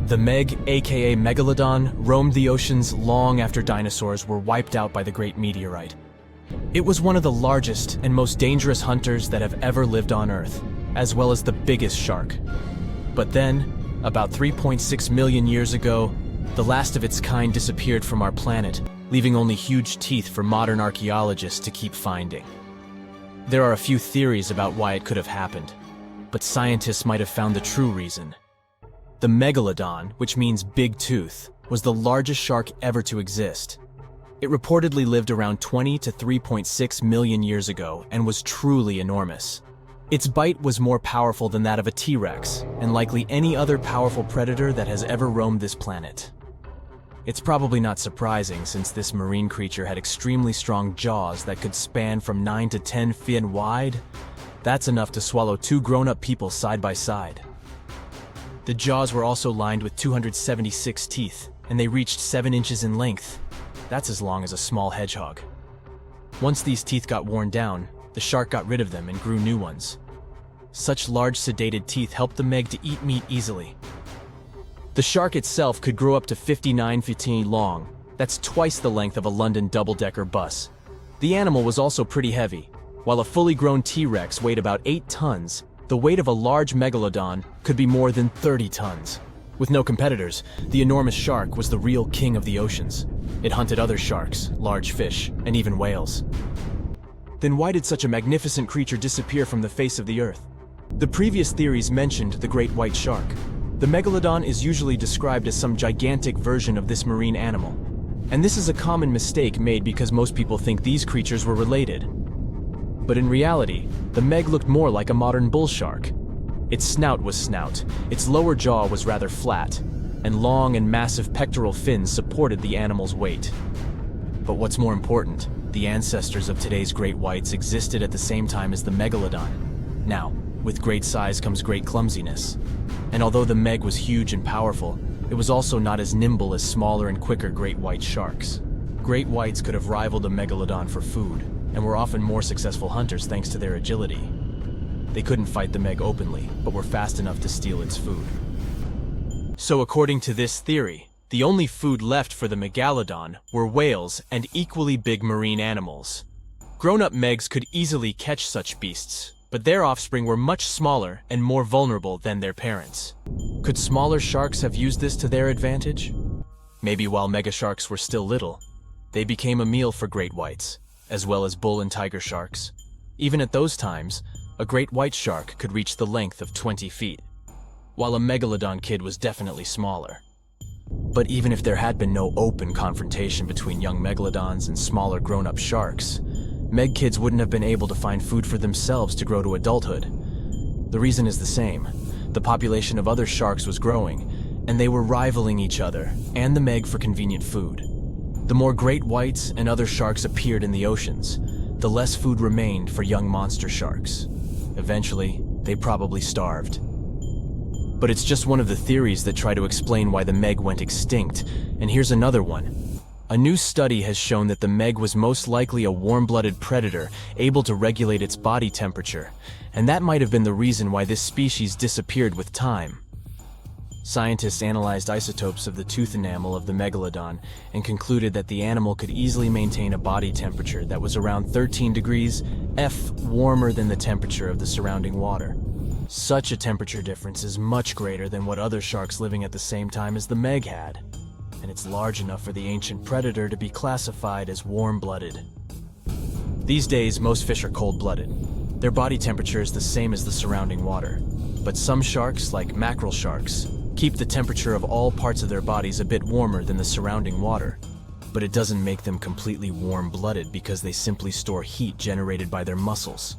The Meg, aka Megalodon, roamed the oceans long after dinosaurs were wiped out by the Great Meteorite. It was one of the largest and most dangerous hunters that have ever lived on Earth, as well as the biggest shark. But then, about 3.6 million years ago, the last of its kind disappeared from our planet, leaving only huge teeth for modern archaeologists to keep finding. There are a few theories about why it could have happened, but scientists might have found the true reason. The Megalodon, which means big tooth, was the largest shark ever to exist. It reportedly lived around 20 to 3.6 million years ago and was truly enormous. Its bite was more powerful than that of a T-Rex, and likely any other powerful predator that has ever roamed this planet. It's probably not surprising, since this marine creature had extremely strong jaws that could span from 9 to 10 feet wide. That's enough to swallow two grown-up people side by side. The jaws were also lined with 276 teeth, and they reached 7 inches in length. That's as long as a small hedgehog. Once these teeth got worn down, the shark got rid of them and grew new ones. Such large sedated teeth helped the Meg to eat meat easily. The shark itself could grow up to 59 feet long. That's twice the length of a London double-decker bus. The animal was also pretty heavy. While a fully grown T-Rex weighed about 8 tons, the weight of a large Megalodon could be more than 30 tons. With no competitors, the enormous shark was the real king of the oceans. It hunted other sharks, large fish, and even whales. Then why did such a magnificent creature disappear from the face of the earth? The previous theories mentioned the great white shark. The Megalodon is usually described as some gigantic version of this marine animal. And this is a common mistake made because most people think these creatures were related. But in reality, the Meg looked more like a modern bull shark. Its snout was snout, its lower jaw was rather flat, and long and massive pectoral fins supported the animal's weight. But what's more important, the ancestors of today's great whites existed at the same time as the Megalodon. Now, with great size comes great clumsiness. And although the Meg was huge and powerful, it was also not as nimble as smaller and quicker great white sharks. Great whites could have rivaled a Megalodon for food, and were often more successful hunters thanks to their agility. They couldn't fight the Meg openly, but were fast enough to steal its food. So according to this theory, the only food left for the Megalodon were whales and equally big marine animals. Grown-up Megs could easily catch such beasts, but their offspring were much smaller and more vulnerable than their parents. Could smaller sharks have used this to their advantage? Maybe while megasharks were still little, they became a meal for great whites, as well as bull and tiger sharks. Even at those times, a great white shark could reach the length of 20 feet, while a Megalodon kid was definitely smaller. But even if there had been no open confrontation between young Megalodons and smaller grown-up sharks, Meg kids wouldn't have been able to find food for themselves to grow to adulthood. The reason is the same. The population of other sharks was growing, and they were rivaling each other and the Meg for convenient food. The more great whites and other sharks appeared in the oceans, the less food remained for young monster sharks. Eventually, they probably starved. But it's just one of the theories that try to explain why the Meg went extinct, and here's another one. A new study has shown that the Meg was most likely a warm-blooded predator able to regulate its body temperature, and that might have been the reason why this species disappeared with time. Scientists analyzed isotopes of the tooth enamel of the Megalodon and concluded that the animal could easily maintain a body temperature that was around 13 degrees F warmer than the temperature of the surrounding water. Such a temperature difference is much greater than what other sharks living at the same time as the Meg had, and it's large enough for the ancient predator to be classified as warm-blooded. These days, most fish are cold-blooded. Their body temperature is the same as the surrounding water, but some sharks, like mackerel sharks, keep the temperature of all parts of their bodies a bit warmer than the surrounding water. But it doesn't make them completely warm-blooded because they simply store heat generated by their muscles.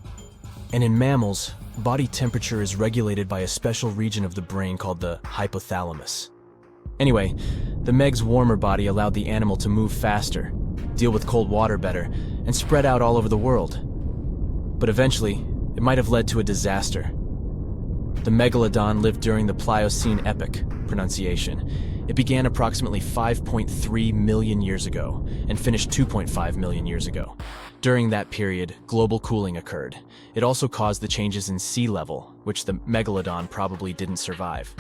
And in mammals, body temperature is regulated by a special region of the brain called the hypothalamus. Anyway, the Meg's warmer body allowed the animal to move faster, deal with cold water better, and spread out all over the world. But eventually, it might have led to a disaster. The Megalodon lived during the Pliocene epoch, pronunciation. It began approximately 5.3 million years ago and finished 2.5 million years ago. During that period, global cooling occurred. It also caused the changes in sea level, which the Megalodon probably didn't survive.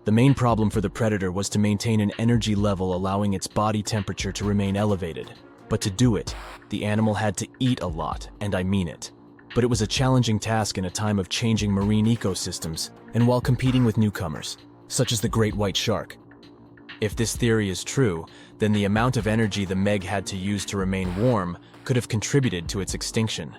The main problem for the predator was to maintain an energy level allowing its body temperature to remain elevated. But to do it, the animal had to eat a lot, and I mean it. But it was a challenging task in a time of changing marine ecosystems and while competing with newcomers, such as the great white shark. If this theory is true, then the amount of energy the Meg had to use to remain warm could have contributed to its extinction.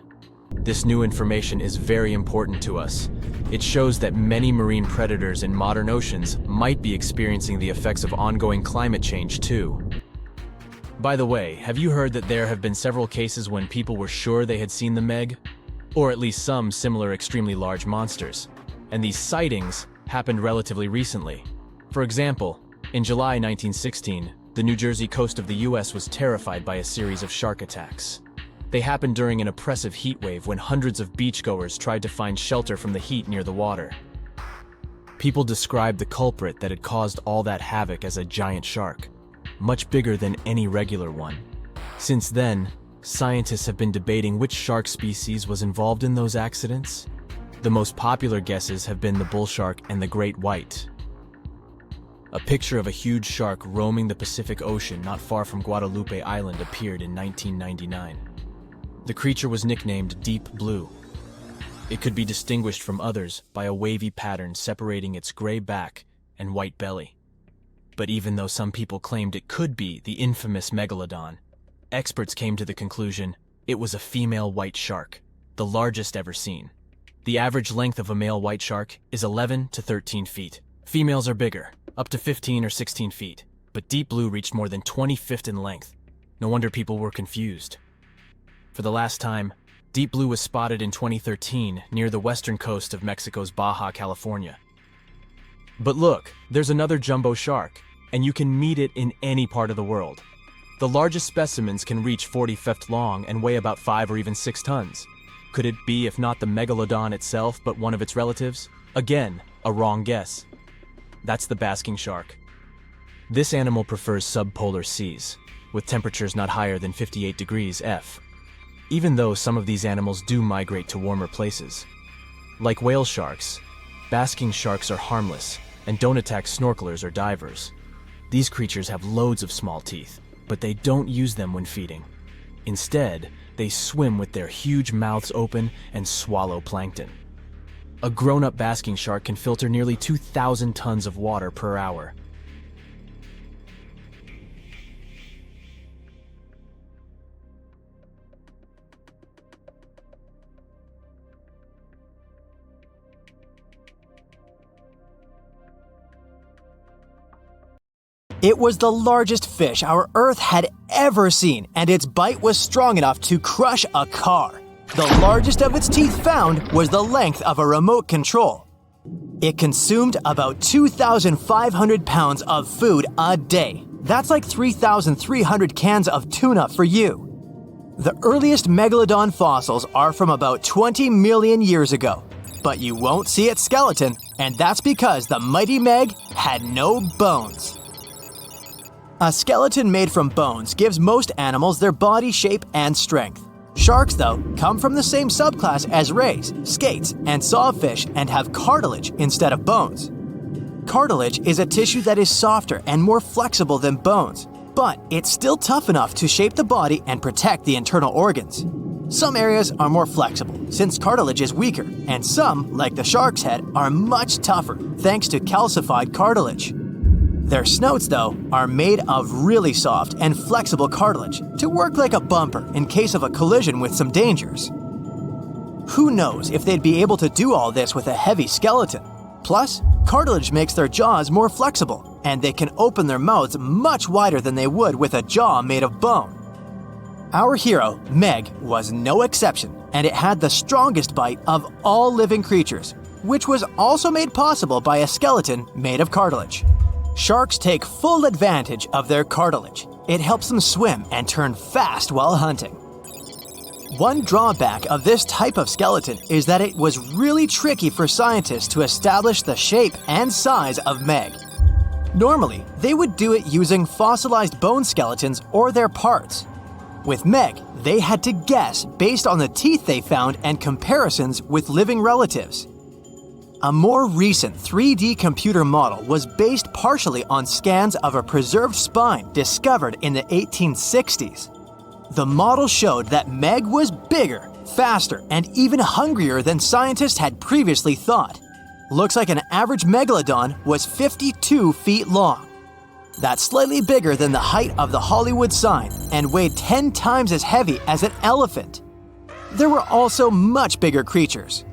This new information is very important to us. It shows that many marine predators in modern oceans might be experiencing the effects of ongoing climate change too. By the way, have you heard that there have been several cases when people were sure they had seen the Meg? Or at least some similar extremely large monsters. And these sightings happened relatively recently. For example, in July 1916, the New Jersey coast of the US was terrified by a series of shark attacks. They happened during an oppressive heat wave when hundreds of beachgoers tried to find shelter from the heat near the water. People described the culprit that had caused all that havoc as a giant shark, much bigger than any regular one. Since then, scientists have been debating which shark species was involved in those accidents. The most popular guesses have been the bull shark and the great white. A picture of a huge shark roaming the Pacific Ocean not far from Guadalupe Island appeared in 1999. The creature was nicknamed Deep Blue. It could be distinguished from others by a wavy pattern separating its gray back and white belly. But even though some people claimed it could be the infamous Megalodon, experts came to the conclusion it was a female white shark, the largest ever seen. The average length of a male white shark is 11 to 13 feet. Females are bigger, up to 15 or 16 feet, but Deep Blue reached more than 20 feet in length. No wonder people were confused. For the last time, Deep Blue was spotted in 2013 near the western coast of Mexico's Baja California. But look, there's another jumbo shark, and you can meet it in any part of the world. The largest specimens can reach 40 feet long and weigh about 5 or even 6 tons. Could it be, if not the Megalodon itself, but one of its relatives? Again, a wrong guess. That's the basking shark. This animal prefers subpolar seas, with temperatures not higher than 58 degrees F. Even though some of these animals do migrate to warmer places. Like whale sharks, basking sharks are harmless and don't attack snorkelers or divers. These creatures have loads of small teeth, but they don't use them when feeding. Instead, they swim with their huge mouths open and swallow plankton. A grown-up basking shark can filter nearly 2,000 tons of water per hour. It was the largest fish our Earth had ever seen, and its bite was strong enough to crush a car. The largest of its teeth found was the length of a remote control. It consumed about 2,500 pounds of food a day. That's like 3,300 cans of tuna for you. The earliest Megalodon fossils are from about 20 million years ago, but you won't see its skeleton, and that's because the mighty Meg had no bones. A skeleton made from bones gives most animals their body shape and strength. Sharks, though, come from the same subclass as rays, skates, and sawfish and have cartilage instead of bones. Cartilage is a tissue that is softer and more flexible than bones, but it's still tough enough to shape the body and protect the internal organs. Some areas are more flexible, since cartilage is weaker, and some, like the shark's head, are much tougher, thanks to calcified cartilage. Their snouts, though, are made of really soft and flexible cartilage to work like a bumper in case of a collision with some dangers. Who knows if they'd be able to do all this with a heavy skeleton? Plus, cartilage makes their jaws more flexible, and they can open their mouths much wider than they would with a jaw made of bone. Our hero, Meg, was no exception, and it had the strongest bite of all living creatures, which was also made possible by a skeleton made of cartilage. Sharks take full advantage of their cartilage. It helps them swim and turn fast while hunting. One drawback of this type of skeleton is that it was really tricky for scientists to establish the shape and size of Meg. Normally, they would do it using fossilized bone skeletons or their parts. With Meg, they had to guess based on the teeth they found and comparisons with living relatives. A more recent 3D computer model was based partially on scans of a preserved spine discovered in the 1860s. The model showed that Meg was bigger, faster, and even hungrier than scientists had previously thought. Looks like an average megalodon was 52 feet long. That's slightly bigger than the height of the Hollywood sign and weighed 10 times as heavy as an elephant. There were also much bigger creatures.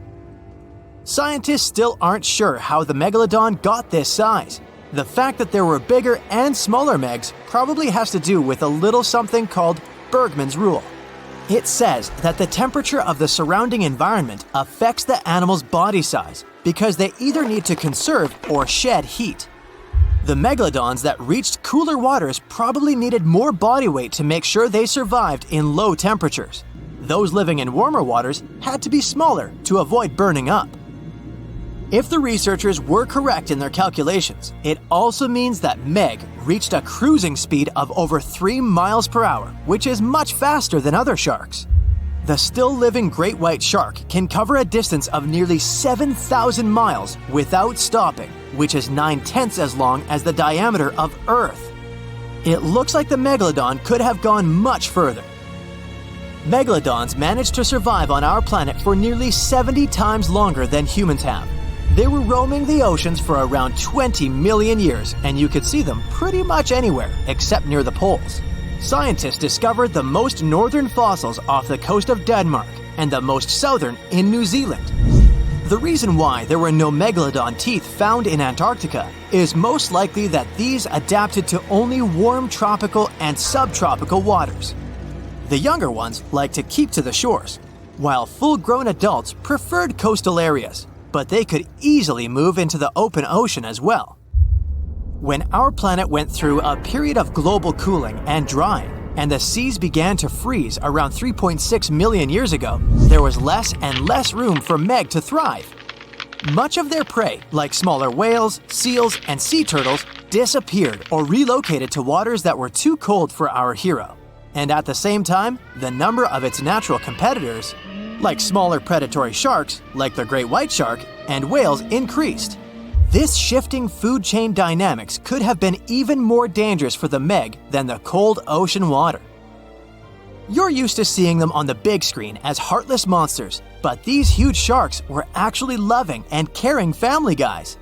Scientists still aren't sure how the megalodon got this size. The fact that there were bigger and smaller megs probably has to do with a little something called Bergmann's rule. It says that the temperature of the surrounding environment affects the animal's body size because they either need to conserve or shed heat. The megalodons that reached cooler waters probably needed more body weight to make sure they survived in low temperatures. Those living in warmer waters had to be smaller to avoid burning up. If the researchers were correct in their calculations, it also means that Meg reached a cruising speed of over 3 miles per hour, which is much faster than other sharks. The still-living great white shark can cover a distance of nearly 7,000 miles without stopping, which is 9/10 as long as the diameter of Earth. It looks like the megalodon could have gone much further. Megalodons managed to survive on our planet for nearly 70 times longer than humans have. They were roaming the oceans for around 20 million years, and you could see them pretty much anywhere except near the poles. Scientists discovered the most northern fossils off the coast of Denmark and the most southern in New Zealand. The reason why there were no megalodon teeth found in Antarctica is most likely that these adapted to only warm tropical and subtropical waters. The younger ones like to keep to the shores, while full-grown adults preferred coastal areas, but they could easily move into the open ocean as well. When our planet went through a period of global cooling and drying, and the seas began to freeze around 3.6 million years ago, there was less and less room for Meg to thrive. Much of their prey, like smaller whales, seals, and sea turtles, disappeared or relocated to waters that were too cold for our hero. And at the same time, the number of its natural competitors, like smaller predatory sharks, like the great white shark, and whales, increased. This shifting food chain dynamics could have been even more dangerous for the Meg than the cold ocean water. You're used to seeing them on the big screen as heartless monsters, but these huge sharks were actually loving and caring family guys.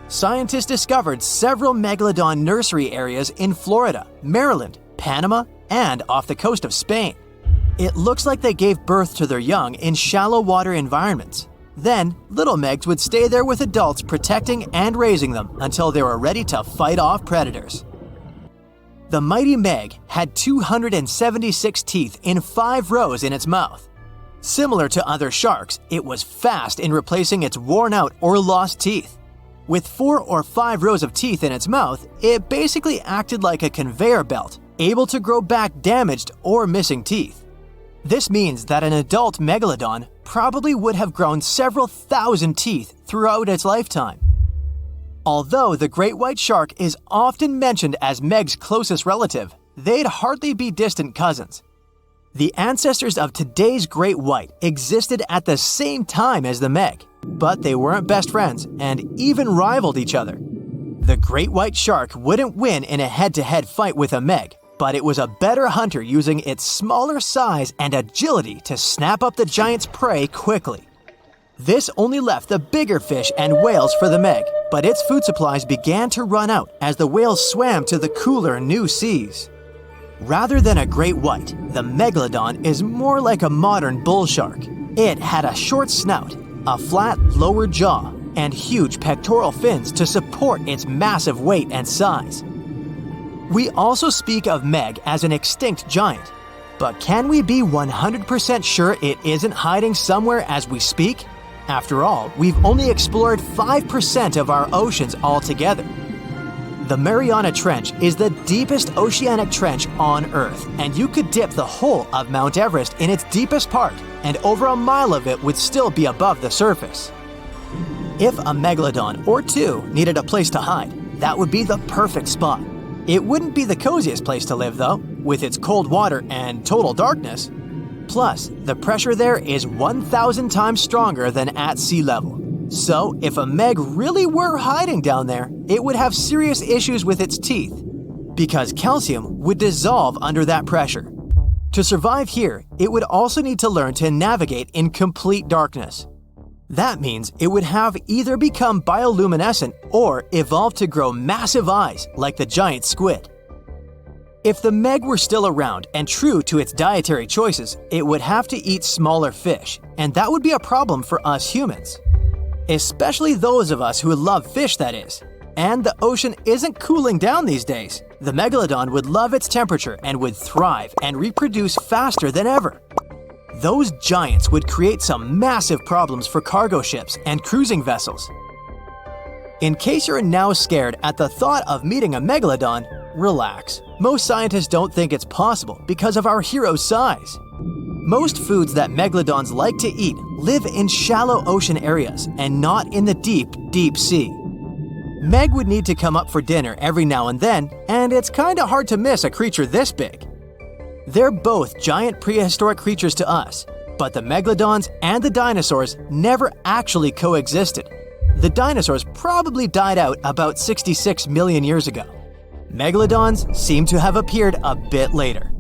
Scientists discovered several megalodon nursery areas in Florida, Maryland, Panama, and off the coast of Spain. It looks like they gave birth to their young in shallow water environments. Then, little Megs would stay there with adults protecting and raising them until they were ready to fight off predators. The mighty Meg had 276 teeth in 5 rows in its mouth. Similar to other sharks, it was fast in replacing its worn-out or lost teeth. With 4 or 5 rows of teeth in its mouth, it basically acted like a conveyor belt, able to grow back damaged or missing teeth. This means that an adult megalodon probably would have grown several thousand teeth throughout its lifetime. Although the great white shark is often mentioned as Meg's closest relative, they'd hardly be distant cousins. The ancestors of today's great white existed at the same time as the Meg, but they weren't best friends and even rivaled each other. The great white shark wouldn't win in a head-to-head fight with a Meg, but it was a better hunter using its smaller size and agility to snap up the giant's prey quickly. This only left the bigger fish and whales for the Meg, but its food supplies began to run out as the whales swam to the cooler new seas. Rather than a great white, the megalodon is more like a modern bull shark. It had a short snout, a flat lower jaw, and huge pectoral fins to support its massive weight and size. We also speak of Meg as an extinct giant, but can we be 100% sure it isn't hiding somewhere as we speak? After all, we've only explored 5% of our oceans altogether. The Mariana Trench is the deepest oceanic trench on Earth, and you could dip the whole of Mount Everest in its deepest part, and over a mile of it would still be above the surface. If a megalodon or two needed a place to hide, that would be the perfect spot. It wouldn't be the coziest place to live, though, with its cold water and total darkness. Plus, the pressure there is 1,000 times stronger than at sea level. So, if a Meg really were hiding down there, it would have serious issues with its teeth, because calcium would dissolve under that pressure. To survive here, it would also need to learn to navigate in complete darkness. That means it would have either become bioluminescent or evolve to grow massive eyes like the giant squid. If the Meg were still around and true to its dietary choices, it would have to eat smaller fish, and that would be a problem for us humans. Especially those of us who love fish, that is. And the ocean isn't cooling down these days. The Megalodon would love its temperature and would thrive and reproduce faster than ever. Those giants would create some massive problems for cargo ships and cruising vessels. In case you're now scared at the thought of meeting a Megalodon, relax. Most scientists don't think it's possible because of our hero's size. Most foods that Megalodons like to eat live in shallow ocean areas and not in the deep, deep sea. Meg would need to come up for dinner every now and then, and it's kinda hard to miss a creature this big. They're both giant prehistoric creatures to us, but the Megalodons and the dinosaurs never actually coexisted. The dinosaurs probably died out about 66 million years ago. Megalodons seem to have appeared a bit later.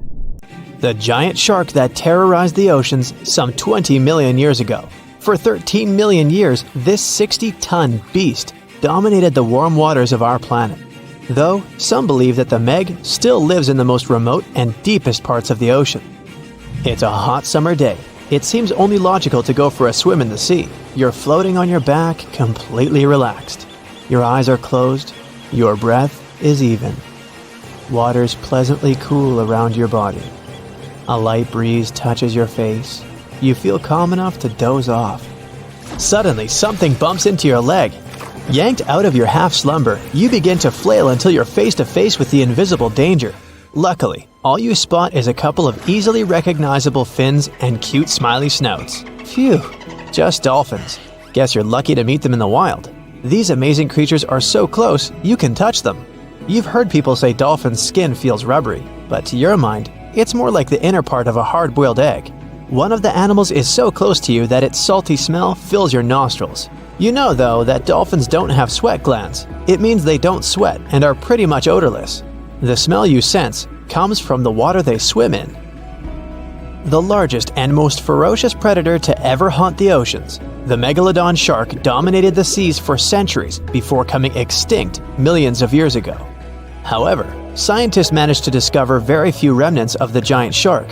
The giant shark that terrorized the oceans some 20 million years ago. For 13 million years, this 60-ton beast dominated the warm waters of our planet. Though, some believe that the Meg still lives in the most remote and deepest parts of the ocean. It's a hot summer day. It seems only logical to go for a swim in the sea. You're floating on your back, completely relaxed. Your eyes are closed. Your breath is even. Water's pleasantly cool around your body. A light breeze touches your face. You feel calm enough to doze off. Suddenly, something bumps into your leg. Yanked out of your half-slumber, you begin to flail until you're face-to-face with the invisible danger. Luckily, all you spot is a couple of easily recognizable fins and cute smiley snouts. Phew, just dolphins. Guess you're lucky to meet them in the wild. These amazing creatures are so close, you can touch them. You've heard people say dolphins' skin feels rubbery, but to your mind, it's more like the inner part of a hard-boiled egg. One of the animals is so close to you that its salty smell fills your nostrils. You know, though, that dolphins don't have sweat glands. It means they don't sweat and are pretty much odorless. The smell you sense comes from the water they swim in. The largest and most ferocious predator to ever haunt the oceans, the Megalodon shark dominated the seas for centuries before coming extinct millions of years ago. However, scientists managed to discover very few remnants of the giant shark.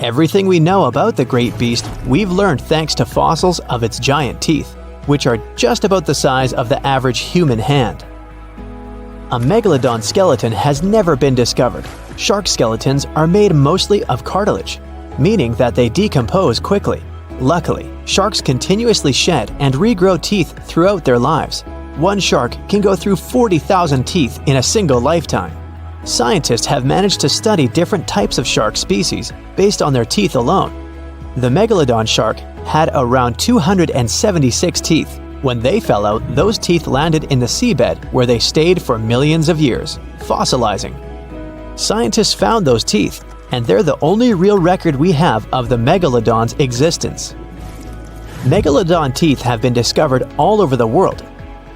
Everything we know about the great beast we've learned thanks to fossils of its giant teeth, which are just about the size of the average human hand. A Megalodon skeleton has never been discovered. Shark skeletons are made mostly of cartilage, meaning that they decompose quickly. Luckily, sharks continuously shed and regrow teeth throughout their lives. One shark can go through 40,000 teeth in a single lifetime. Scientists have managed to study different types of shark species based on their teeth alone. The Megalodon shark had around 276 teeth. When they fell out, those teeth landed in the seabed where they stayed for millions of years, fossilizing. Scientists found those teeth, and they're the only real record we have of the Megalodon's existence. Megalodon teeth have been discovered all over the world.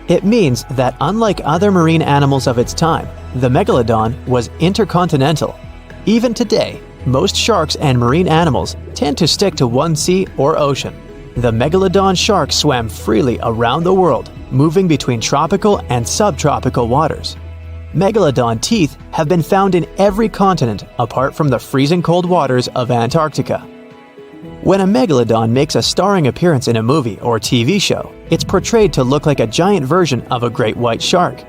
It means that unlike other marine animals of its time, the Megalodon was intercontinental. Even today, most sharks and marine animals tend to stick to one sea or ocean. The Megalodon shark swam freely around the world, moving between tropical and subtropical waters. Megalodon teeth have been found in every continent apart from the freezing cold waters of Antarctica. When a Megalodon makes a starring appearance in a movie or TV show, it's portrayed to look like a giant version of a great white shark.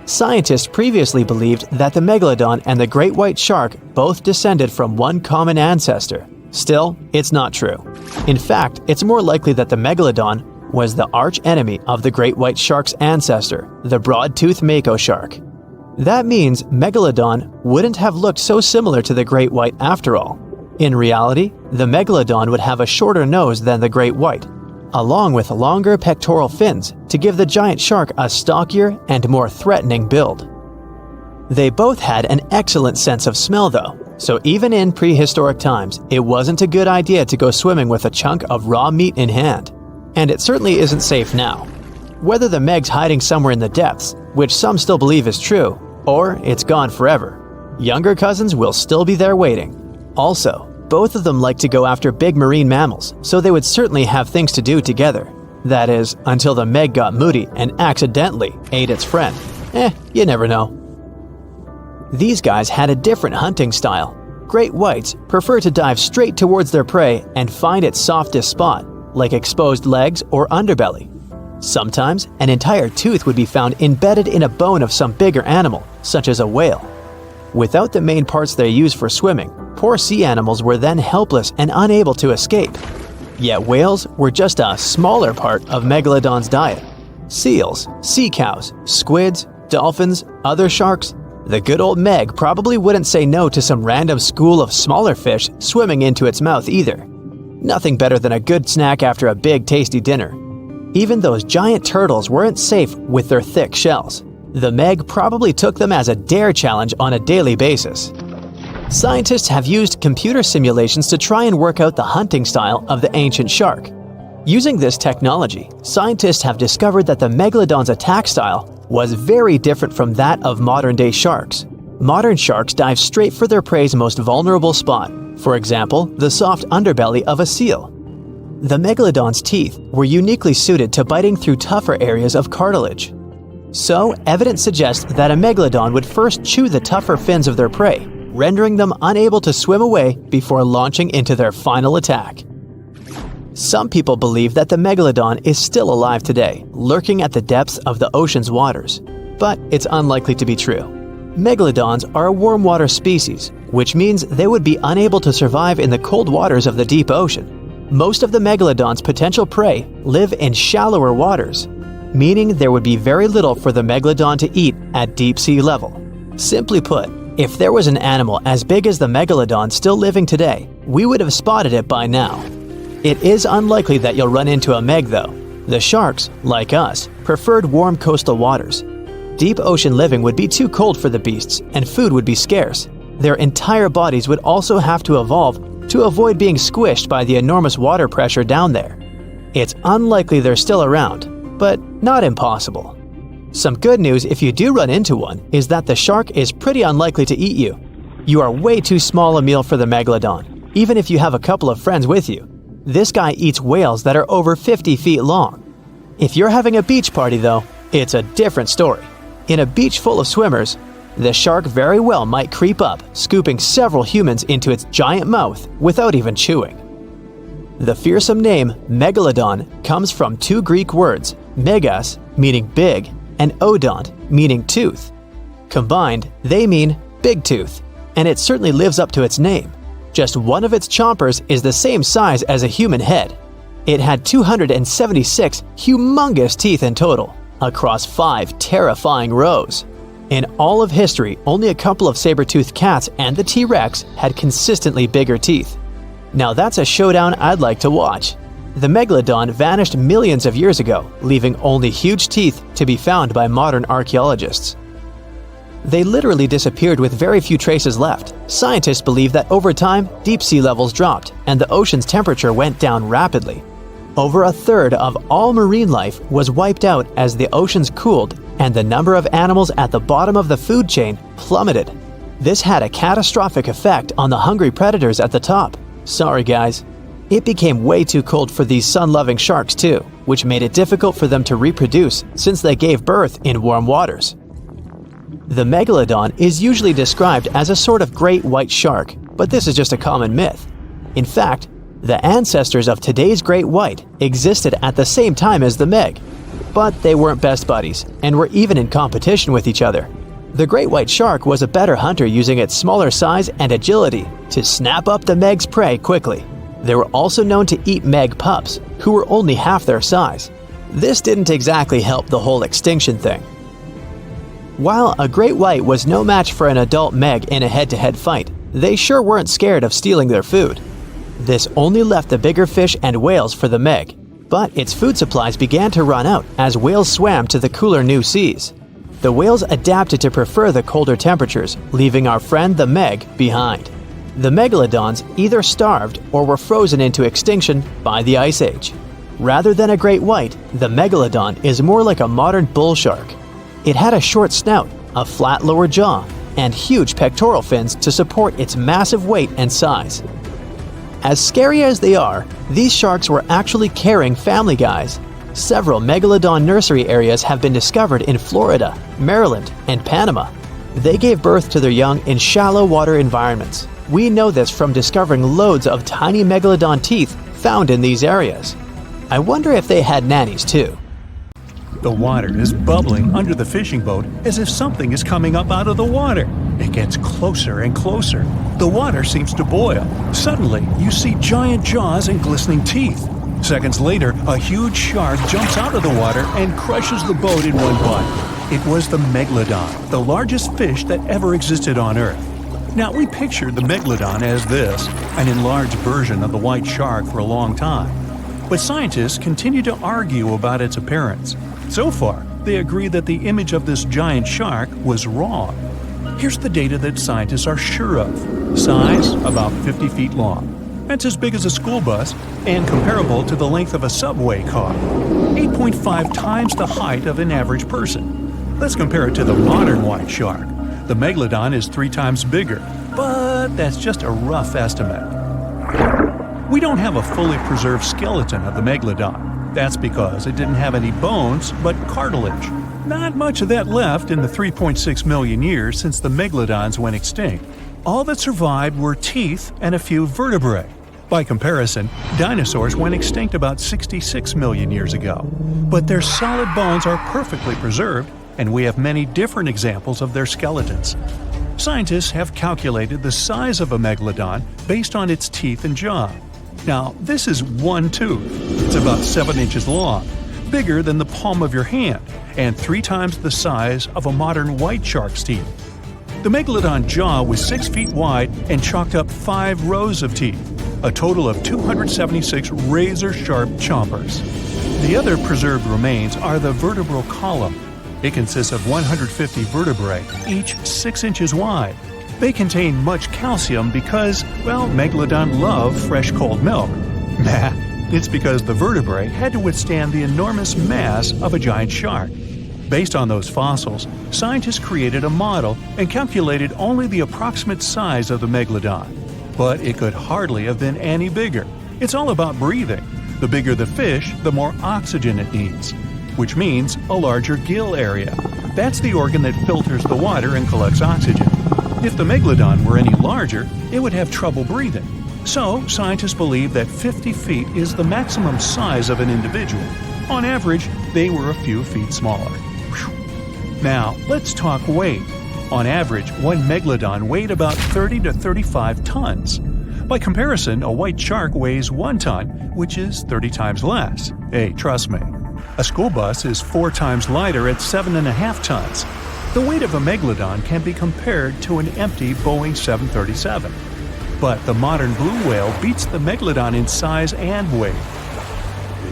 Scientists previously believed that the Megalodon and the great white shark both descended from one common ancestor. Still, it's not true. In fact, it's more likely that the Megalodon was the arch-enemy of the great white shark's ancestor, the broad-toothed mako shark. That means Megalodon wouldn't have looked so similar to the great white after all. In reality, the Megalodon would have a shorter nose than the great white, along with longer pectoral fins to give the giant shark a stockier and more threatening build. They both had an excellent sense of smell though, so even in prehistoric times, it wasn't a good idea to go swimming with a chunk of raw meat in hand. And it certainly isn't safe now. whether the Meg's hiding somewhere in the depths, which some still believe is true, or it's gone forever. Younger cousins will still be there waiting. Also, both of them like to go after big marine mammals, so they would certainly have things to do together. That is, until the Meg got moody and accidentally ate its friend. You never know. These guys had a different hunting style. Great whites prefer to dive straight towards their prey and find its softest spot, like exposed legs or underbelly. Sometimes, an entire tooth would be found embedded in a bone of some bigger animal, such as a whale. Without the main parts they use for swimming, poor sea animals were then helpless and unable to escape. Yet whales were just a smaller part of Megalodon's diet. Seals, sea cows, squids, dolphins, other sharks. The good old Meg probably wouldn't say no to some random school of smaller fish swimming into its mouth either. Nothing better than a good snack after a big tasty dinner. Even those giant turtles weren't safe with their thick shells. The Meg probably took them as a dare challenge on a daily basis. Scientists have used computer simulations to try and work out the hunting style of the ancient shark. Using this technology, scientists have discovered that the Megalodon's attack style was very different from that of modern-day sharks. Modern sharks dive straight for their prey's most vulnerable spot, for example, the soft underbelly of a seal. The Megalodon's teeth were uniquely suited to biting through tougher areas of cartilage. So, evidence suggests that a Megalodon would first chew the tougher fins of their prey, rendering them unable to swim away before launching into their final attack. Some people believe that the Megalodon is still alive today, lurking at the depths of the ocean's waters. But it's unlikely to be true. Megalodons are a warm water species, which means they would be unable to survive in the cold waters of the deep ocean. Most of the Megalodon's potential prey live in shallower waters, meaning there would be very little for the Megalodon to eat at deep sea level. Simply put, if there was an animal as big as the Megalodon still living today, we would have spotted it by now. It is unlikely that you'll run into a Meg though. The sharks, like us, preferred warm coastal waters. Deep ocean living would be too cold for the beasts, and food would be scarce. Their entire bodies would also have to evolve to avoid being squished by the enormous water pressure down there. It's unlikely they're still around, but not impossible. Some good news if you do run into one is that the shark is pretty unlikely to eat you. You are way too small a meal for the Megalodon, even if you have a couple of friends with you. This guy eats whales that are over 50 feet long. If you're having a beach party though, it's a different story. In a beach full of swimmers, the shark very well might creep up, scooping several humans into its giant mouth without even chewing. The fearsome name Megalodon comes from two Greek words, megas, meaning big, and odont, meaning tooth. Combined, they mean big tooth, and it certainly lives up to its name. Just one of its chompers is the same size as a human head. It had 276 humongous teeth in total, across 5 terrifying rows. In all of history, only a couple of saber-toothed cats and the T-Rex had consistently bigger teeth. Now that's a showdown I'd like to watch. The Megalodon vanished millions of years ago, leaving only huge teeth to be found by modern archaeologists. They literally disappeared with very few traces left. Scientists believe that over time, deep sea levels dropped and the ocean's temperature went down rapidly. Over a third of all marine life was wiped out as the oceans cooled and the number of animals at the bottom of the food chain plummeted. This had a catastrophic effect on the hungry predators at the top. Sorry guys. It became way too cold for these sun-loving sharks too, which made it difficult for them to reproduce since they gave birth in warm waters. The Megalodon is usually described as a sort of great white shark, but this is just a common myth. In fact, the ancestors of today's great white existed at the same time as the Meg, but they weren't best buddies and were even in competition with each other. The great white shark was a better hunter using its smaller size and agility to snap up the Meg's prey quickly. They were also known to eat Meg pups, who were only half their size. This didn't exactly help the whole extinction thing. While a great white was no match for an adult Meg in a head-to-head fight, they sure weren't scared of stealing their food. This only left the bigger fish and whales for the Meg, but its food supplies began to run out as whales swam to the cooler new seas. The whales adapted to prefer the colder temperatures, leaving our friend the Meg behind. The Megalodons either starved or were frozen into extinction by the Ice Age. Rather than a great white, the Megalodon is more like a modern bull shark. It had a short snout, a flat lower jaw, and huge pectoral fins to support its massive weight and size. As scary as they are, these sharks were actually caring family guys. Several Megalodon nursery areas have been discovered in Florida, Maryland, and Panama. They gave birth to their young in shallow water environments. We know this from discovering loads of tiny Megalodon teeth found in these areas. I wonder if they had nannies too. The water is bubbling under the fishing boat as if something is coming up out of the water. It gets closer and closer. The water seems to boil. Suddenly, you see giant jaws and glistening teeth. Seconds later, a huge shark jumps out of the water and crushes the boat in one bite. It was the Megalodon, the largest fish that ever existed on Earth. Now, we pictured the Megalodon as this, an enlarged version of the white shark for a long time. But scientists continue to argue about its appearance. So far, they agree that the image of this giant shark was wrong. Here's the data that scientists are sure of. Size, about 50 feet long. That's as big as a school bus and comparable to the length of a subway car. 8.5 times the height of an average person. Let's compare it to the modern white shark. The Megalodon is 3 times bigger, but that's just a rough estimate. We don't have a fully preserved skeleton of the Megalodon. That's because it didn't have any bones, but cartilage. Not much of that left in the 3.6 million years since the Megalodons went extinct. All that survived were teeth and a few vertebrae. By comparison, dinosaurs went extinct about 66 million years ago. But their solid bones are perfectly preserved, and we have many different examples of their skeletons. Scientists have calculated the size of a Megalodon based on its teeth and jaw. Now, this is one tooth. It's about 7 inches long, bigger than the palm of your hand, and 3 times the size of a modern white shark's teeth. The Megalodon jaw was 6 feet wide and chalked up 5 rows of teeth, a total of 276 razor-sharp chompers. The other preserved remains are the vertebral column. It consists of 150 vertebrae, each 6 inches wide. They contain much calcium because, well, Megalodon love fresh cold milk. Nah, it's because the vertebrae had to withstand the enormous mass of a giant shark. Based on those fossils, scientists created a model and calculated only the approximate size of the Megalodon. But it could hardly have been any bigger. It's all about breathing. The bigger the fish, the more oxygen it needs, which means a larger gill area. That's the organ that filters the water and collects oxygen. If the Megalodon were any larger, it would have trouble breathing. So, scientists believe that 50 feet is the maximum size of an individual. On average, they were a few feet smaller. Whew. Now, let's talk weight. On average, one Megalodon weighed about 30 to 35 tons. By comparison, a white shark weighs 1 ton, which is 30 times less. Hey, trust me. A school bus is 4 times lighter at 7.5 tons. The weight of a Megalodon can be compared to an empty Boeing 737. But the modern blue whale beats the Megalodon in size and weight.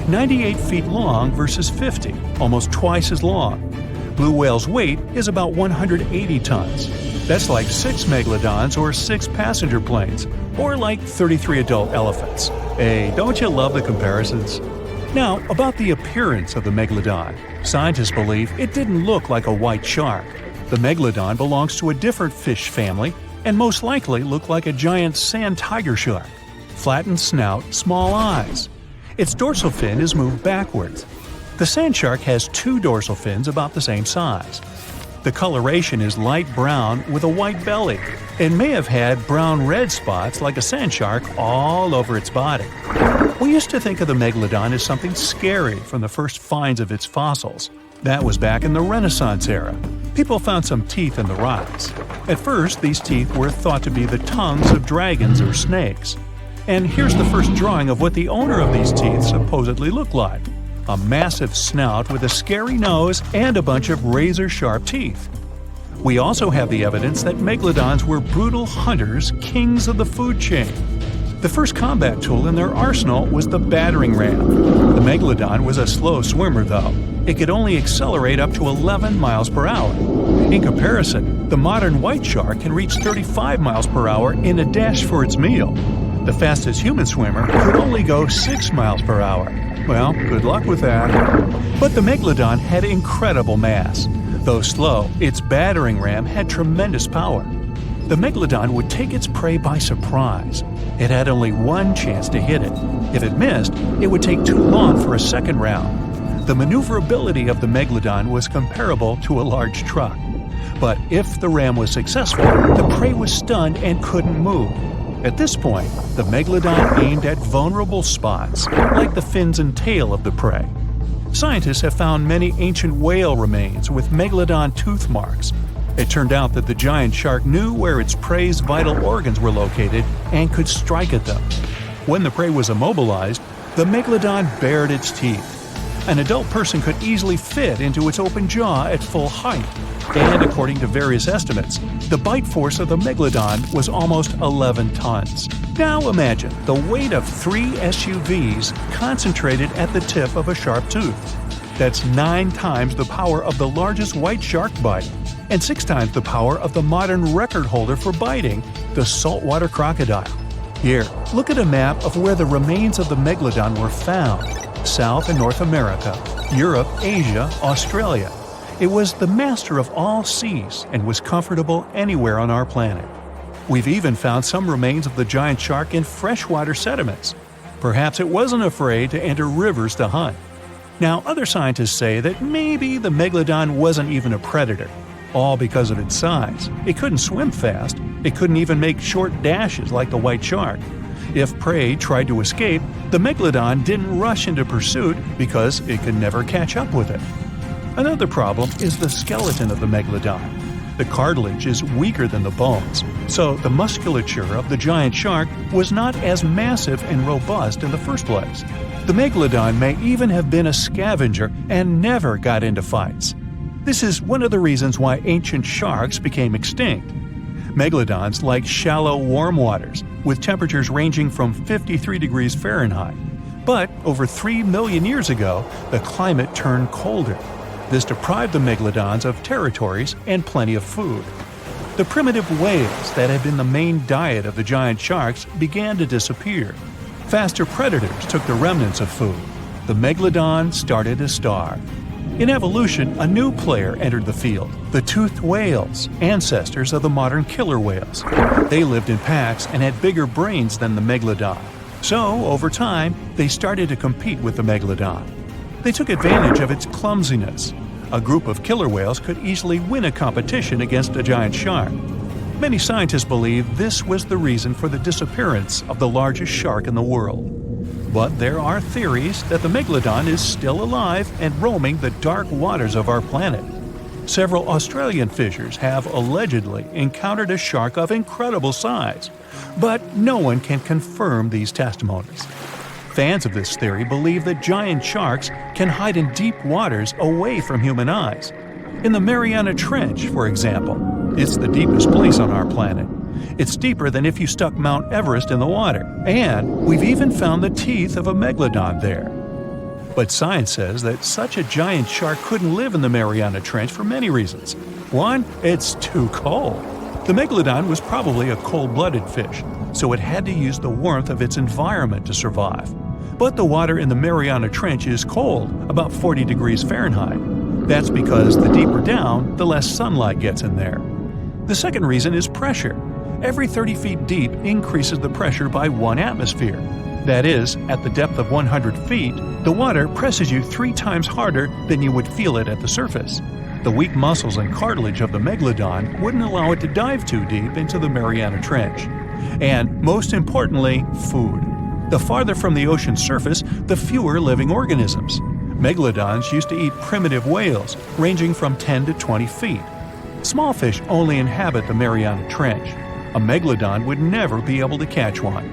98 feet long versus 50, almost twice as long. Blue whale's weight is about 180 tons. That's like 6 Megalodons or 6 passenger planes, or like 33 adult elephants. Hey, don't you love the comparisons? Now, about the appearance of the Megalodon. Scientists believe it didn't look like a white shark. The Megalodon belongs to a different fish family and most likely looked like a giant sand tiger shark. Flattened snout, small eyes. Its dorsal fin is moved backwards. The sand shark has 2 dorsal fins about the same size. The coloration is light brown with a white belly. It may have had brown-red spots like a sand shark all over its body. We used to think of the Megalodon as something scary from the first finds of its fossils. That was back in the Renaissance era. People found some teeth in the rocks. At first, these teeth were thought to be the tongues of dragons or snakes. And here's the first drawing of what the owner of these teeth supposedly looked like. A massive snout with a scary nose and a bunch of razor-sharp teeth. We also have the evidence that Megalodons were brutal hunters, kings of the food chain. The first combat tool in their arsenal was the battering ram. The Megalodon was a slow swimmer, though. It could only accelerate up to 11 miles per hour. In comparison, the modern white shark can reach 35 miles per hour in a dash for its meal. The fastest human swimmer could only go 6 miles per hour. Well, good luck with that. But the Megalodon had incredible mass. Though slow, its battering ram had tremendous power. The Megalodon would take its prey by surprise. It had only one chance to hit it. If it missed, it would take too long for a second round. The maneuverability of the Megalodon was comparable to a large truck. But if the ram was successful, the prey was stunned and couldn't move. At this point, the Megalodon aimed at vulnerable spots, like the fins and tail of the prey. Scientists have found many ancient whale remains with Megalodon tooth marks. It turned out that the giant shark knew where its prey's vital organs were located and could strike at them. When the prey was immobilized, the Megalodon bared its teeth. An adult person could easily fit into its open jaw at full height, and according to various estimates, the bite force of the Megalodon was almost 11 tons. Now imagine the weight of 3 SUVs concentrated at the tip of a sharp tooth. That's 9 times the power of the largest white shark bite, and 6 times the power of the modern record holder for biting, the saltwater crocodile. Here, look at a map of where the remains of the Megalodon were found. South and North America, Europe, Asia, Australia. It was the master of all seas and was comfortable anywhere on our planet. We've even found some remains of the giant shark in freshwater sediments. Perhaps it wasn't afraid to enter rivers to hunt. Now, other scientists say that maybe the Megalodon wasn't even a predator, all because of its size. It couldn't swim fast. It couldn't even make short dashes like the white shark. If prey tried to escape, the Megalodon didn't rush into pursuit because it could never catch up with it. Another problem is the skeleton of the Megalodon. The cartilage is weaker than the bones, so the musculature of the giant shark was not as massive and robust in the first place. The Megalodon may even have been a scavenger and never got into fights. This is one of the reasons why ancient sharks became extinct. Megalodons like shallow, warm waters, with temperatures ranging from 53 degrees Fahrenheit. But over 3 million years ago, the climate turned colder. This deprived the Megalodons of territories and plenty of food. The primitive whales that had been the main diet of the giant sharks began to disappear. Faster predators took the remnants of food. The Megalodon started to starve. In evolution, a new player entered the field, the toothed whales, ancestors of the modern killer whales. They lived in packs and had bigger brains than the Megalodon. So, over time, they started to compete with the Megalodon. They took advantage of its clumsiness. A group of killer whales could easily win a competition against a giant shark. Many scientists believe this was the reason for the disappearance of the largest shark in the world. But there are theories that the Megalodon is still alive and roaming the dark waters of our planet. Several Australian fishers have allegedly encountered a shark of incredible size, but no one can confirm these testimonies. Fans of this theory believe that giant sharks can hide in deep waters away from human eyes. In the Mariana Trench, for example, it's the deepest place on our planet. It's deeper than if you stuck Mount Everest in the water, and we've even found the teeth of a Megalodon there. But science says that such a giant shark couldn't live in the Mariana Trench for many reasons. One, it's too cold. The Megalodon was probably a cold-blooded fish, so it had to use the warmth of its environment to survive. But the water in the Mariana Trench is cold, about 40 degrees Fahrenheit. That's because the deeper down, the less sunlight gets in there. The second reason is pressure. Every 30 feet deep increases the pressure by 1 atmosphere. That is, at the depth of 100 feet, the water presses you 3 times harder than you would feel it at the surface. The weak muscles and cartilage of the Megalodon wouldn't allow it to dive too deep into the Mariana Trench. And, most importantly, food. The farther from the ocean's surface, the fewer living organisms. Megalodons used to eat primitive whales, ranging from 10 to 20 feet. Small fish only inhabit the Mariana Trench. A Megalodon would never be able to catch one.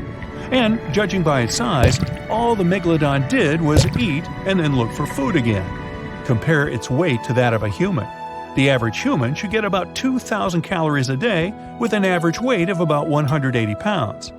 And, judging by its size, all the Megalodon did was eat and then look for food again. Compare its weight to that of a human. The average human should get about 2,000 calories a day with an average weight of about 180 pounds.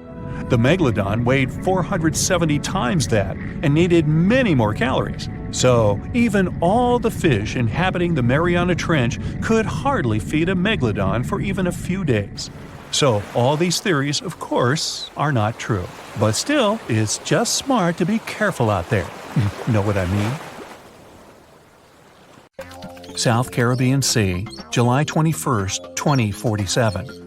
The Megalodon weighed 470 times that and needed many more calories. So, even all the fish inhabiting the Mariana Trench could hardly feed a Megalodon for even a few days. So, all these theories, of course, are not true. But still, it's just smart to be careful out there. Know what I mean? South Caribbean Sea, July 21st, 2047.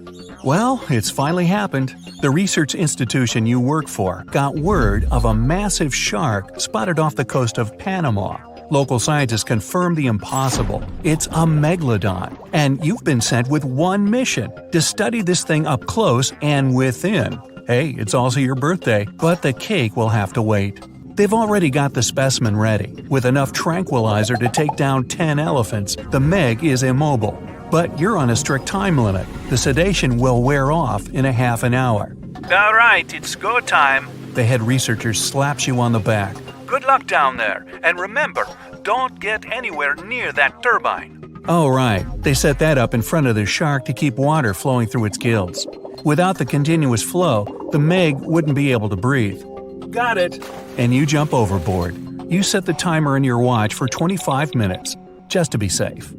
Well, it's finally happened. The research institution you work for got word of a massive shark spotted off the coast of Panama. Local scientists confirmed the impossible. It's a Megalodon, and you've been sent with one mission to study this thing up close and within. Hey, it's also your birthday, but the cake will have to wait. They've already got the specimen ready. With enough tranquilizer to take down 10 elephants, the Meg is immobile. But you're on a strict time limit. The sedation will wear off in a half an hour. All right, it's go time. The head researcher slaps you on the back. Good luck down there, and remember, don't get anywhere near that turbine. Oh, right. They set that up in front of the shark to keep water flowing through its gills. Without the continuous flow, the Meg wouldn't be able to breathe. Got it. And you jump overboard. You set the timer in your watch for 25 minutes, just to be safe.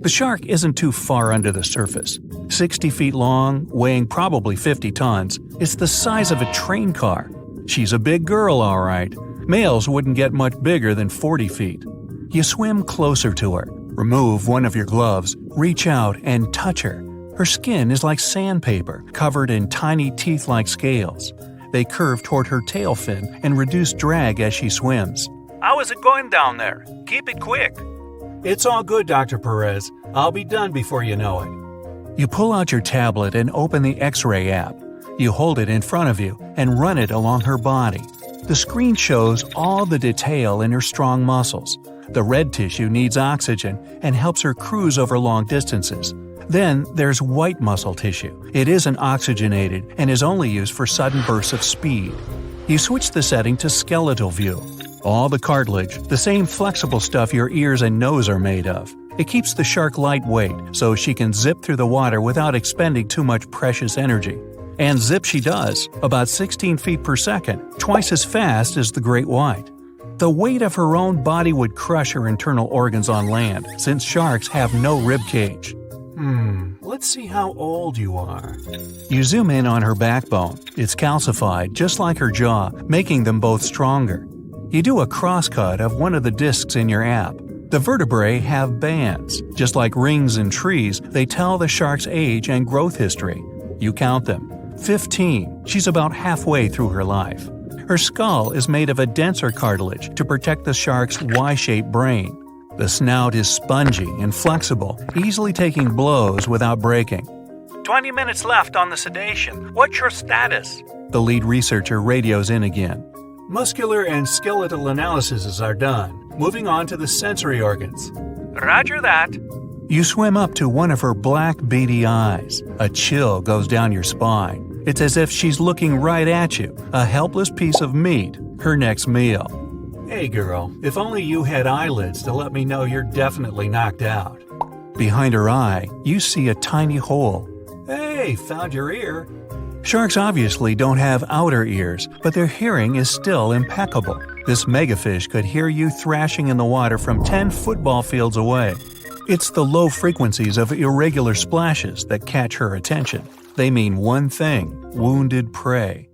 The shark isn't too far under the surface. 60 feet long, weighing probably 50 tons, it's the size of a train car. She's a big girl, all right. Males wouldn't get much bigger than 40 feet. You swim closer to her, remove one of your gloves, reach out and touch her. Her skin is like sandpaper, covered in tiny teeth-like scales. They curve toward her tail fin and reduce drag as she swims. How is it going down there? Keep it quick. It's all good, Dr. Perez. I'll be done before you know it. You pull out your tablet and open the X-ray app. You hold it in front of you and run it along her body. The screen shows all the detail in her strong muscles. The red tissue needs oxygen and helps her cruise over long distances. Then there's white muscle tissue. It isn't oxygenated and is only used for sudden bursts of speed. You switch the setting to skeletal view. All the cartilage, the same flexible stuff your ears and nose are made of. It keeps the shark lightweight so she can zip through the water without expending too much precious energy. And zip she does, about 16 feet per second, twice as fast as the great white. The weight of her own body would crush her internal organs on land, since sharks have no rib cage. Let's see how old you are. You zoom in on her backbone. It's calcified, just like her jaw, making them both stronger. You do a crosscut of one of the discs in your app. The vertebrae have bands. Just like rings in trees, they tell the shark's age and growth history. You count them. 15. She's about halfway through her life. Her skull is made of a denser cartilage to protect the shark's Y-shaped brain. The snout is spongy and flexible, easily taking blows without breaking. 20 minutes left on the sedation. What's your status? The lead researcher radios in again. Muscular and skeletal analyses are done. Moving on to the sensory organs. Roger that. You swim up to one of her black, beady eyes. A chill goes down your spine. It's as if she's looking right at you, a helpless piece of meat, her next meal. Hey girl, if only you had eyelids to let me know you're definitely knocked out. Behind her eye, you see a tiny hole. Hey, found your ear. Sharks obviously don't have outer ears, but their hearing is still impeccable. This megafish could hear you thrashing in the water from 10 football fields away. It's the low frequencies of irregular splashes that catch her attention. They mean one thing: wounded prey.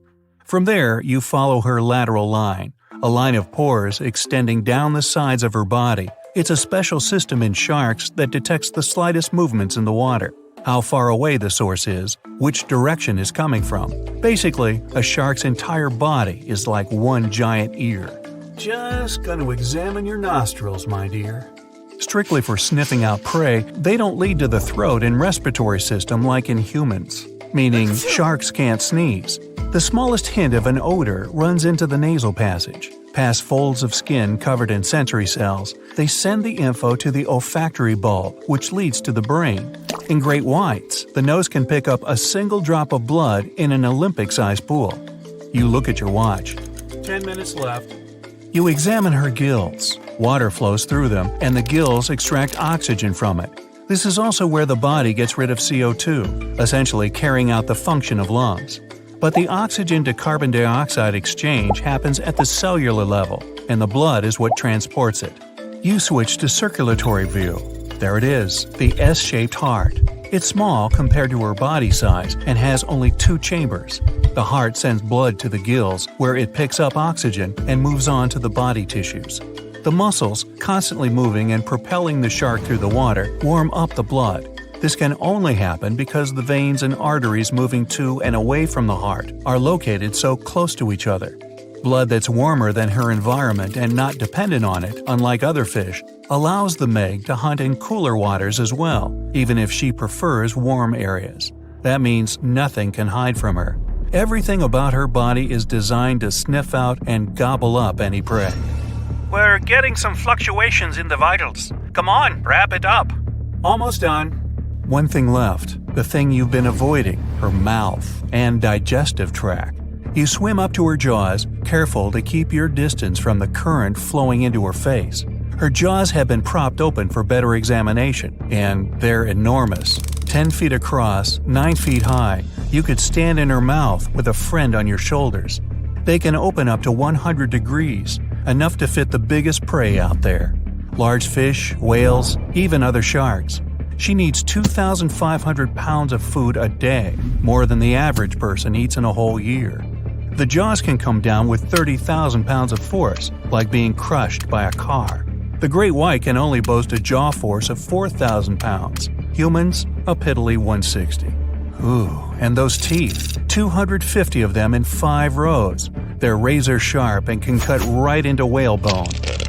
From there, you follow her lateral line, a line of pores extending down the sides of her body. It's a special system in sharks that detects the slightest movements in the water, how far away the source is, which direction is coming from. Basically, a shark's entire body is like one giant ear. Just gonna examine your nostrils, my dear. Strictly for sniffing out prey, they don't lead to the throat and respiratory system like in humans, meaning sharks can't sneeze. The smallest hint of an odor runs into the nasal passage. Past folds of skin covered in sensory cells, they send the info to the olfactory bulb, which leads to the brain. In great whites, the nose can pick up a single drop of blood in an Olympic-sized pool. You look at your watch. 10 minutes left. You examine her gills. Water flows through them, and the gills extract oxygen from it. This is also where the body gets rid of CO2, essentially carrying out the function of lungs. But the oxygen to carbon dioxide exchange happens at the cellular level, and the blood is what transports it. You switch to circulatory view. There it is, the S-shaped heart. It's small compared to her body size and has only 2 chambers. The heart sends blood to the gills, where it picks up oxygen and moves on to the body tissues. The muscles, constantly moving and propelling the shark through the water, warm up the blood. This can only happen because the veins and arteries moving to and away from the heart are located so close to each other. Blood that's warmer than her environment and not dependent on it, unlike other fish, allows the Meg to hunt in cooler waters as well, even if she prefers warm areas. That means nothing can hide from her. Everything about her body is designed to sniff out and gobble up any prey. We're getting some fluctuations in the vitals. Come on, wrap it up. Almost done. One thing left, the thing you've been avoiding, her mouth and digestive tract. You swim up to her jaws, careful to keep your distance from the current flowing into her face. Her jaws have been propped open for better examination, and they're enormous. 10 feet across, 9 feet high, you could stand in her mouth with a friend on your shoulders. They can open up to 100 degrees, enough to fit the biggest prey out there. Large fish, whales, even other sharks. She needs 2,500 pounds of food a day, more than the average person eats in a whole year. The jaws can come down with 30,000 pounds of force, like being crushed by a car. The great white can only boast a jaw force of 4,000 pounds. Humans, a piddly 160. Ooh, and those teeth, 250 of them in 5 rows. They're razor sharp and can cut right into whale bone.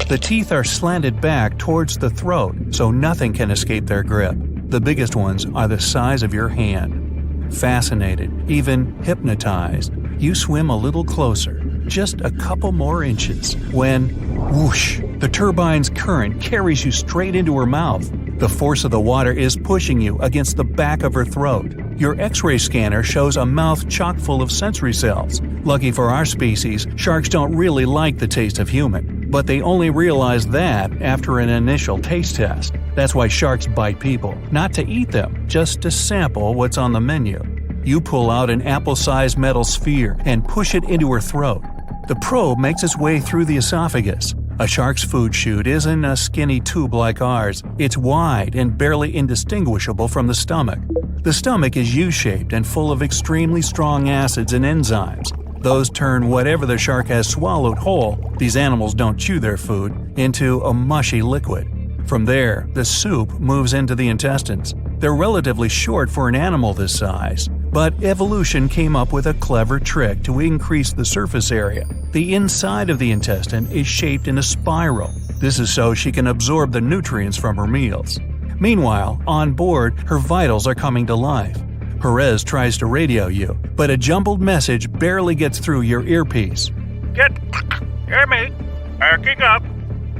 The teeth are slanted back towards the throat, so nothing can escape their grip. The biggest ones are the size of your hand. Fascinated, even hypnotized, you swim a little closer, just a couple more inches, when, whoosh, the turbine's current carries you straight into her mouth. The force of the water is pushing you against the back of her throat. Your X-ray scanner shows a mouth chock full of sensory cells. Lucky for our species, sharks don't really like the taste of human, but they only realize that after an initial taste test. That's why sharks bite people, not to eat them, just to sample what's on the menu. You pull out an apple-sized metal sphere and push it into her throat. The probe makes its way through the esophagus. A shark's food chute isn't a skinny tube like ours. It's wide and barely indistinguishable from the stomach. The stomach is U-shaped and full of extremely strong acids and enzymes. Those turn whatever the shark has swallowed whole, these animals don't chew their food, into a mushy liquid. From there, the soup moves into the intestines. They're relatively short for an animal this size, but evolution came up with a clever trick to increase the surface area. The inside of the intestine is shaped in a spiral. This is so she can absorb the nutrients from her meals. Meanwhile, on board, her vitals are coming to life. Perez tries to radio you, but a jumbled message barely gets through your earpiece. Hear me? Backing up.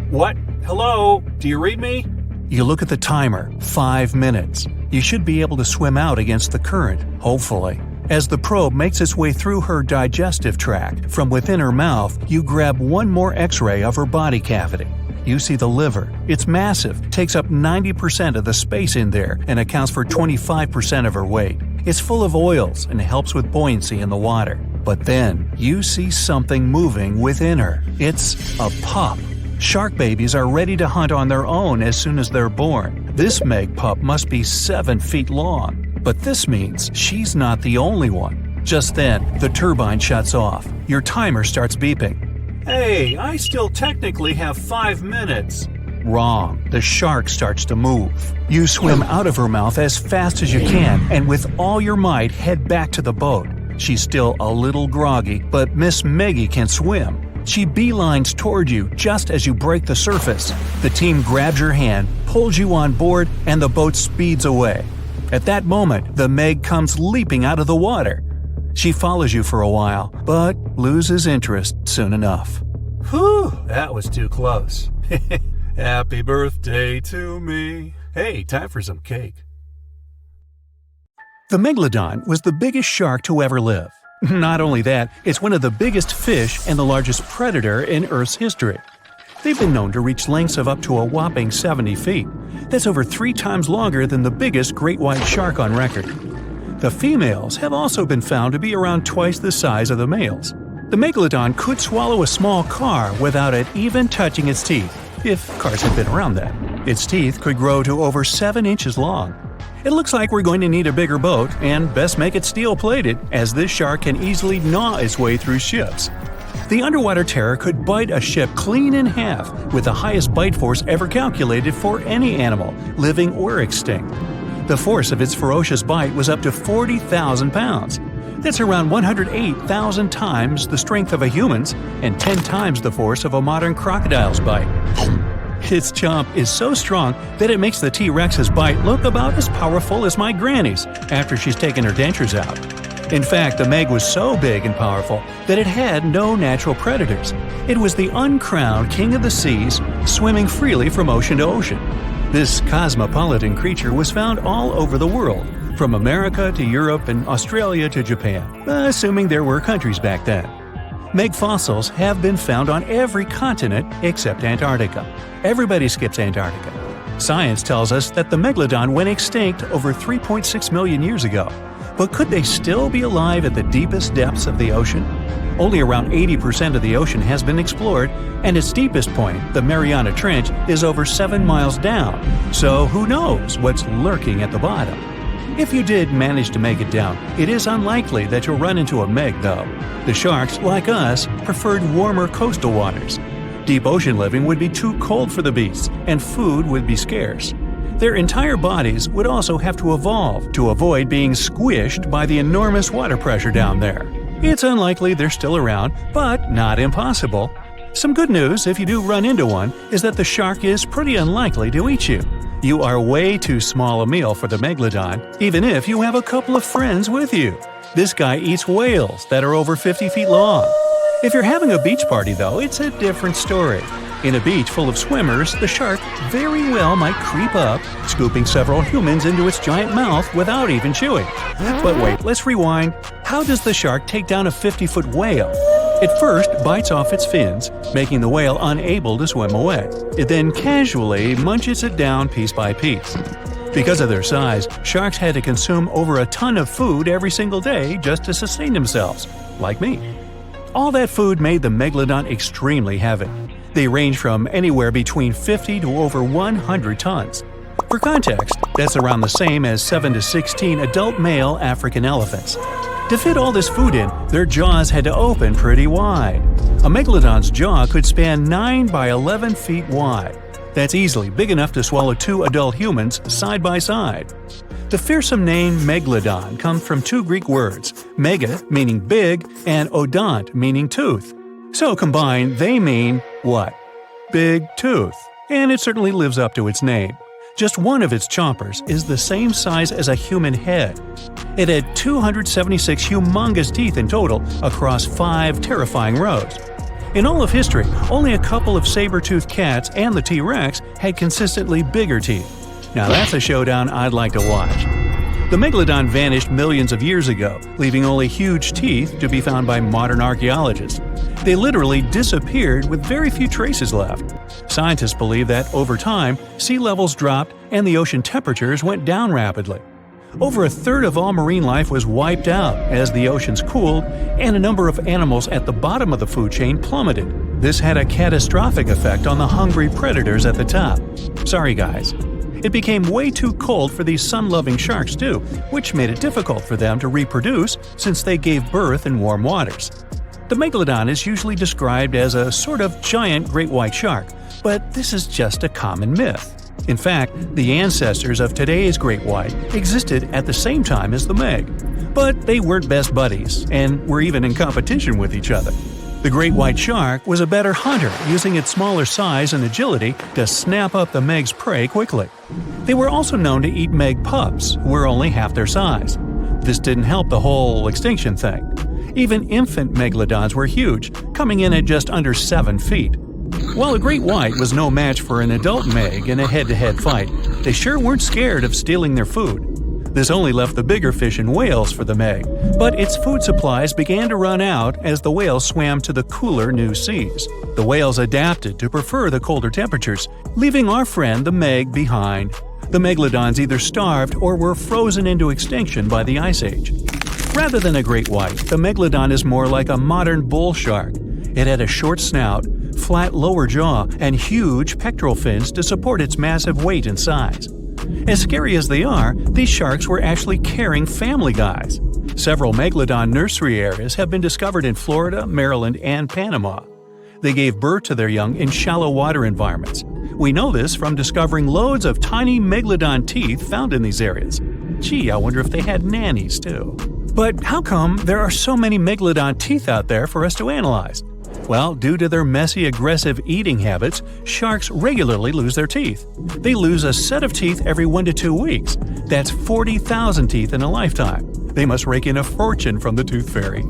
What? Hello? Do you read me? You look at the timer. 5 minutes. You should be able to swim out against the current, hopefully. As the probe makes its way through her digestive tract, from within her mouth, you grab one more X-ray of her body cavity. You see the liver. It's massive, takes up 90% of the space in there, and accounts for 25% of her weight. It's full of oils and helps with buoyancy in the water. But then, you see something moving within her. It's a pup. Shark babies are ready to hunt on their own as soon as they're born. This Meg pup must be 7 feet long. But this means she's not the only one. Just then, the turbine shuts off. Your timer starts beeping. Hey, I still technically have 5 minutes. Wrong. The shark starts to move. You swim out of her mouth as fast as you can, and with all your might head back to the boat. She's still a little groggy, but Miss Meggie can swim. She beelines toward you just as you break the surface. The team grabs your hand, pulls you on board, and the boat speeds away. At that moment, the Meg comes leaping out of the water. She follows you for a while, but loses interest soon enough. Whew, that was too close. Happy birthday to me. Hey, time for some cake. The Megalodon was the biggest shark to ever live. Not only that, it's one of the biggest fish and the largest predator in Earth's history. They've been known to reach lengths of up to a whopping 70 feet. That's over 3 times longer than the biggest great white shark on record. The females have also been found to be around twice the size of the males. The Megalodon could swallow a small car without it even touching its teeth, if cars had been around then. Its teeth could grow to over 7 inches long. It looks like we're going to need a bigger boat, and best make it steel-plated, as this shark can easily gnaw its way through ships. The underwater terror could bite a ship clean in half, with the highest bite force ever calculated for any animal, living or extinct. The force of its ferocious bite was up to 40,000 pounds. That's around 108,000 times the strength of a human's and 10 times the force of a modern crocodile's bite. Its chomp is so strong that it makes the T-Rex's bite look about as powerful as my granny's after she's taken her dentures out. In fact, the Meg was so big and powerful that it had no natural predators. It was the uncrowned king of the seas, swimming freely from ocean to ocean. This cosmopolitan creature was found all over the world, from America to Europe and Australia to Japan, assuming there were countries back then. Meg fossils have been found on every continent except Antarctica. Everybody skips Antarctica. Science tells us that the Megalodon went extinct over 3.6 million years ago. But could they still be alive at the deepest depths of the ocean? Only around 80% of the ocean has been explored, and its deepest point, the Mariana Trench, is over 7 miles down. So who knows what's lurking at the bottom? If you did manage to make it down, it is unlikely that you'll run into a Meg, though. The sharks, like us, preferred warmer coastal waters. Deep ocean living would be too cold for the beasts, and food would be scarce. Their entire bodies would also have to evolve to avoid being squished by the enormous water pressure down there. It's unlikely they're still around, but not impossible. Some good news, if you do run into one, is that the shark is pretty unlikely to eat you. You are way too small a meal for the Megalodon, even if you have a couple of friends with you. This guy eats whales that are over 50 feet long. If you're having a beach party, though, it's a different story. In a beach full of swimmers, the shark very well might creep up, scooping several humans into its giant mouth without even chewing. But wait, let's rewind. How does the shark take down a 50-foot whale? It first bites off its fins, making the whale unable to swim away. It then casually munches it down piece by piece. Because of their size, sharks had to consume over a ton of food every single day just to sustain themselves, like me. All that food made the Megalodon extremely heavy. They range from anywhere between 50 to over 100 tons. For context, that's around the same as 7 to 16 adult male African elephants. To fit all this food in, their jaws had to open pretty wide. A Megalodon's jaw could span 9 by 11 feet wide. That's easily big enough to swallow 2 adult humans side by side. The fearsome name Megalodon comes from 2 Greek words, mega meaning big and odont meaning tooth. So combined, they mean what? Big tooth. And it certainly lives up to its name. Just one of its chompers is the same size as a human head. It had 276 humongous teeth in total across 5 terrifying rows. In all of history, only a couple of saber-toothed cats and the T-Rex had consistently bigger teeth. Now that's a showdown I'd like to watch. The Megalodon vanished millions of years ago, leaving only huge teeth to be found by modern archaeologists. They literally disappeared with very few traces left. Scientists believe that over time, sea levels dropped and the ocean temperatures went down rapidly. Over a third of all marine life was wiped out as the oceans cooled, and a number of animals at the bottom of the food chain plummeted. This had a catastrophic effect on the hungry predators at the top. Sorry guys. It became way too cold for these sun-loving sharks too, which made it difficult for them to reproduce since they gave birth in warm waters. The Megalodon is usually described as a sort of giant great white shark, but this is just a common myth. In fact, the ancestors of today's great white existed at the same time as the Meg. But they weren't best buddies, and were even in competition with each other. The great white shark was a better hunter, using its smaller size and agility to snap up the Meg's prey quickly. They were also known to eat Meg pups, who were only half their size. This didn't help the whole extinction thing. Even infant Megalodons were huge, coming in at just under 7 feet. While a great white was no match for an adult Meg in a head-to-head fight, they sure weren't scared of stealing their food. This only left the bigger fish and whales for the Meg, but its food supplies began to run out as the whales swam to the cooler new seas. The whales adapted to prefer the colder temperatures, leaving our friend the Meg behind. The megalodons either starved or were frozen into extinction by the Ice Age. Rather than a great white, the megalodon is more like a modern bull shark. It had a short snout, flat lower jaw, and huge pectoral fins to support its massive weight and size. As scary as they are, these sharks were actually caring family guys. Several megalodon nursery areas have been discovered in Florida, Maryland, and Panama. They gave birth to their young in shallow water environments. We know this from discovering loads of tiny megalodon teeth found in these areas. Gee, I wonder if they had nannies too. But how come there are so many megalodon teeth out there for us to analyze? Well, due to their messy, aggressive eating habits, sharks regularly lose their teeth. They lose a set of teeth every 1 to 2 weeks. That's 40,000 teeth in a lifetime. They must rake in a fortune from the tooth fairy.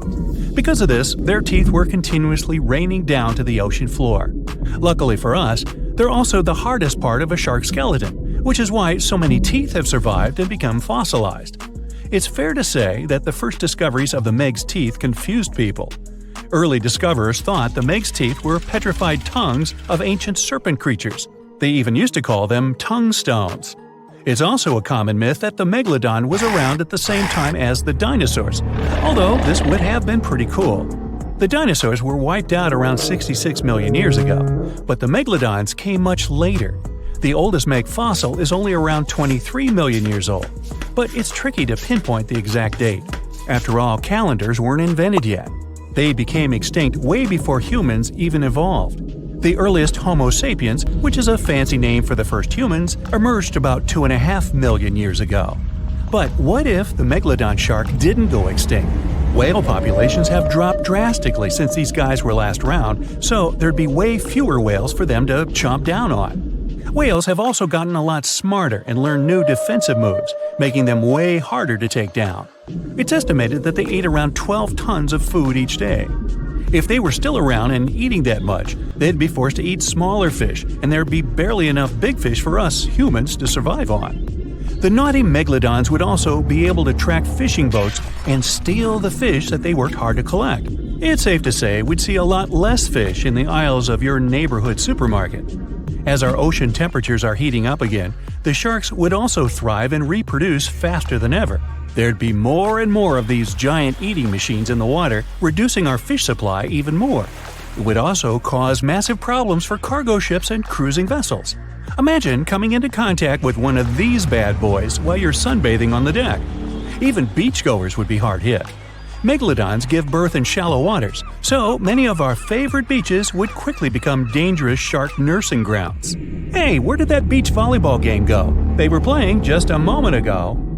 Because of this, their teeth were continuously raining down to the ocean floor. Luckily for us, they're also the hardest part of a shark skeleton, which is why so many teeth have survived and become fossilized. It's fair to say that the first discoveries of the Meg's teeth confused people. Early discoverers thought the Meg's teeth were petrified tongues of ancient serpent creatures. They even used to call them tongue stones. It's also a common myth that the megalodon was around at the same time as the dinosaurs, although this would have been pretty cool. The dinosaurs were wiped out around 66 million years ago, but the megalodons came much later. The oldest Meg fossil is only around 23 million years old, but it's tricky to pinpoint the exact date. After all, calendars weren't invented yet. They became extinct way before humans even evolved. The earliest Homo sapiens, which is a fancy name for the first humans, emerged about 2.5 million years ago. But what if the megalodon shark didn't go extinct? Whale populations have dropped drastically since these guys were last around, so there'd be way fewer whales for them to chomp down on. Whales have also gotten a lot smarter and learned new defensive moves, making them way harder to take down. It's estimated that they ate around 12 tons of food each day. If they were still around and eating that much, they'd be forced to eat smaller fish, and there'd be barely enough big fish for us humans to survive on. The naughty megalodons would also be able to track fishing boats and steal the fish that they worked hard to collect. It's safe to say we'd see a lot less fish in the aisles of your neighborhood supermarket. As our ocean temperatures are heating up again, the sharks would also thrive and reproduce faster than ever. There'd be more and more of these giant eating machines in the water, reducing our fish supply even more. It would also cause massive problems for cargo ships and cruising vessels. Imagine coming into contact with one of these bad boys while you're sunbathing on the deck. Even beachgoers would be hard hit. Megalodons give birth in shallow waters, so many of our favorite beaches would quickly become dangerous shark nursing grounds. Hey, where did that beach volleyball game go? They were playing just a moment ago.